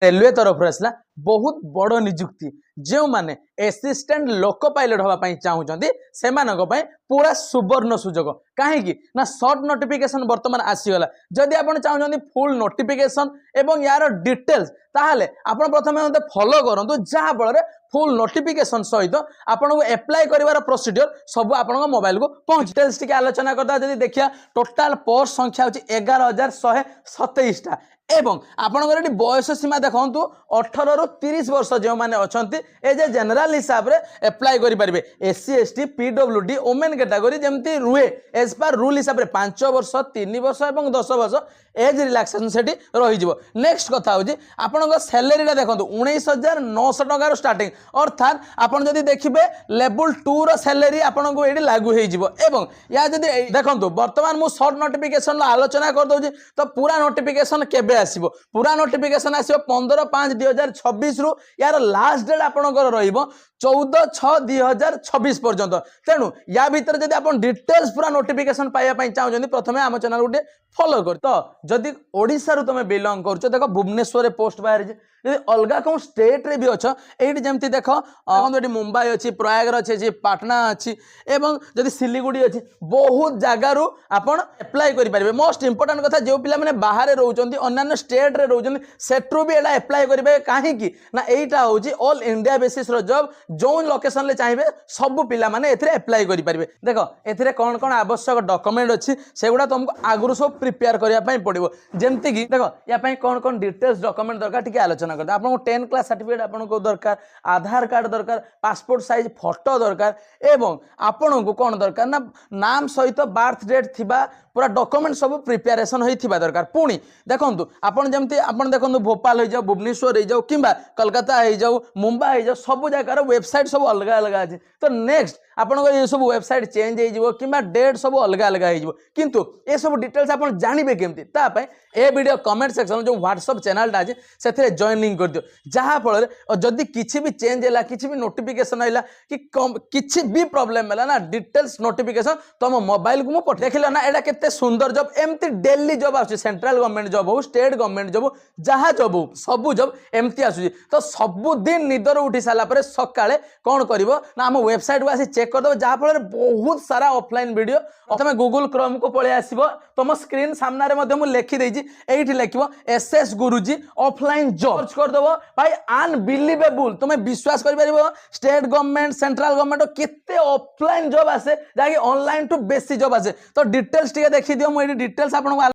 railway तरफ आसला बहुत बड़ निजुक्ति जो माने असिस्टेंट लोको पायलट होगा चाहूँगी से पूरा सुवर्ण सुजोग कहीं ना सर्ट नोटिफिकेशन बर्तमान आसीगला जदि आप चाहते फुल नोटिफिकेशन एवं यार डिटेल्स ताहले आपण प्रथम मते फॉलो करंतु जहाँ फल फुल नोटिफिकेशन सहित आपन को अप्लाई करिवार प्रोसीजर सब आपन मोबाइल को पहुंच डिटेल्स टिके आलोचना करता जदि देखिया टोटाल पोस्ट संख्या होची 11,127 टा एवं आपनकर ये बयस सीमा देखु 18 रु 30 वर्ष जो मैंने अच्छा एज ए जेनेल हिसाब से एप्लाय करेंगे SC ST PWD women category जमती रुहे एज पार रूल हिसाब से 5 वर्ष 3 वर्ष और 10 वर्ष एज रिलैक्सेशन से रही नेक्स्ट कथा हूँ आपण सैलरी देखो 19,900 टकर स्टार्टिंग अर्थात आपड़ जब देखिए लेवल 2 रैलरी आपन को ये लागू हो या जब देखो बर्तमान मुझ सर्ट नोटिफिकेशन आलोचना करदे तो पूरा नोटिफिकेशन केबे आसीबो पूरा नोटिफिकेशन आसीबो 15/5/2026 रु यार लास्ट डेट आपनकर रहिबो 14/6/2026 पर्यंत तेणु या भीतर जब आप डिटेल्स पूरा नोटिफिकेशन पाइबा चाहते प्रथम आम चैनल गोटे फॉलो कर तो जदि ओडिशा रु तुम बिलंग कर देख भुवनेश्वर पोस्ट बाहर जदि अलग कौन स्टेट रे भी अच्छा ये जमती देख ये मुंबई अच्छी प्रयागराज अच्छी पाटना अच्छी एवं जदि सिलीगुड़ी अच्छी बहुत जगार आपड़ एप्लाय करेंगे मोस्ट इंपोर्टाट कथा जो पिला माने बाहर रोचंती अन्य स्टेट रे रोचंती सेट्रु भी एटा एप्लाय करेंगे कहीं ना एटा होची ऑल इंडिया बेसिस रो जॉब जो लोकेशन ले चाहिए सब पिला माने एथिरे एप्लाय करि परिबे देखो एथिरे कौन कौन आवश्यक डॉक्यूमेंट अच्छी सेगुड़ा तुमको आगुरु सब प्रिपेयर करिया पई पड़िबो जेमति कि देखो या पई कौन कौन डिटेल्स डॉक्यूमेंट दरकार टिके आलोचना करते आपन को 10 क्लास सर्टिफिकेट आपन को दरकार आधार कार्ड दरकार पासपोर्ट साइज फोटो दरकार एवं आपन को कौन दरकार ना नाम सहित बर्थ डेट थिबा पूरा डॉक्यूमेंट सब प्रिपेरेशन होइथिबा दरकार पुणी देखंतु आपन जेमति आपन देखंतु भोपाल हो जाओ भुवनेश्वर हो जाओ किंबा कोलकाता हो जाओ मुंबई हो जाओ सब जगार वेबसाइट सब अलग अलग अच्छे तो नेक्स्ट आपन ये सब वेबसाइट चेंज हो किंबा डेट सब अलग अलग हो किंतु ये सब डिटेल्स आप जानवे केमती तापाई ए वीडियो कमेंट सेक्शन जो व्हाट्सएप चैनल टा अच्छे से जॉइनिंग कर दियो जहाँ फल जदि किसी भी चेंज है किसी भी नोटिफिकेशन है कि किसी भी प्रॉब्लम है ना डिटेल्स नोटिफिकेशन तुम मोबाइल को मुझे देख ना यहाँ के सुंदर जॉब एमती डेली जॉब आस सेंट्रल गवर्नमेंट जॉब हो स्टेट गवर्नमेंट जॉब जहाँ जॉब हो सब जॉब एमती आसूँ तो सबुदिन निदर उठी सारापर सकाଳେ कौन कर आम वेबसाइट को आसी चेक करदे जहाँफल बहुत सारा ऑफलाइन वीडियो तुम गूगल क्रोम को पलि आसो तुम स्क्रीन सामने लिखिदे ये लिख SS गुरुजी ऑफलाइन जॉब सर्च करदेव भाई अनबिलीवेबल तुम विश्वास कर स्टेट गवर्नमेंट सेंट्रल गवर्नमेंट केते ऑफलाइन जॉब आसे जहाँकि ऑनलाइन टू बेसी जॉब आसे तो डिटेल्स टिके देखी दियो मुझे डिटेल्स आपको